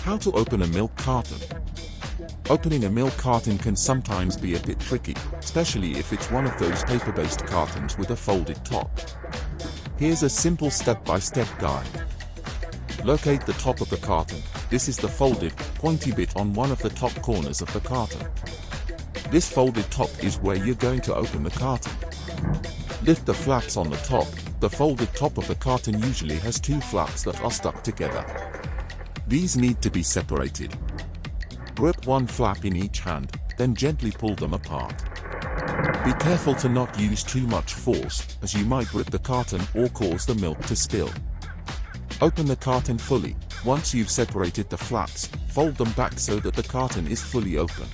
How to open a milk carton. Opening a milk carton can sometimes be a bit tricky, especially if it's one of those paper-based cartons with a folded top. Here's a simple step-by-step guide. Locate the top of the carton. This is the folded, pointy bit on one of the top corners of the carton. This folded top is where you're going to open the carton. Lift the flaps on the top. The folded top of the carton usually has two flaps that are stuck together. These need to be separated. Grip one flap in each hand, then gently pull them apart. Be careful to not use too much force, as you might rip the carton or cause the milk to spill. Open the carton fully. Once you've separated the flaps, fold them back so that the carton is fully open.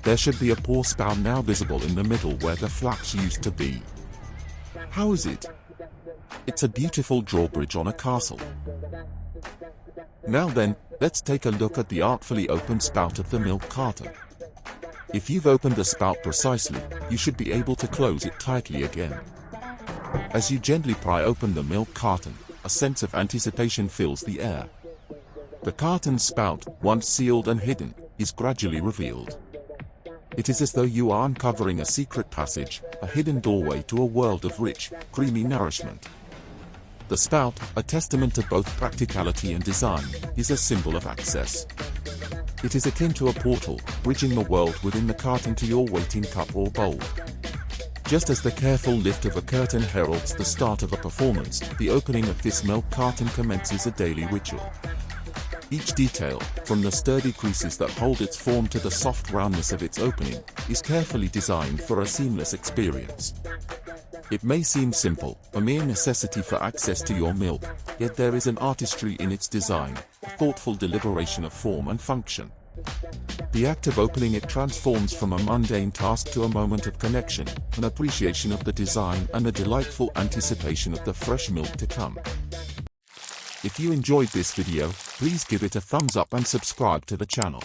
There should be a pour spout now visible in the middle where the flaps used to be. How is it? It's a beautiful drawbridge on a castle. Now then, let's take a look at the artfully opened spout of the milk carton. If you've opened the spout precisely, you should be able to close it tightly again. As you gently pry open the milk carton, a sense of anticipation fills the air. The carton's spout, once sealed and hidden, is gradually revealed. It is as though you are uncovering a secret passage, a hidden doorway to a world of rich, creamy nourishment. The spout, a testament to both practicality and design, is a symbol of access. It is akin to a portal, bridging the world within the carton to your waiting cup or bowl. Just as the careful lift of a curtain heralds the start of a performance, the opening of this milk carton commences a daily ritual. Each detail, from the sturdy creases that hold its form to the soft roundness of its opening, is carefully designed for a seamless experience. It may seem simple, a mere necessity for access to your milk, yet there is an artistry in its design, a thoughtful deliberation of form and function. The act of opening it transforms from a mundane task to a moment of connection, an appreciation of the design and a delightful anticipation of the fresh milk to come. If you enjoyed this video, please give it a thumbs up and subscribe to the channel.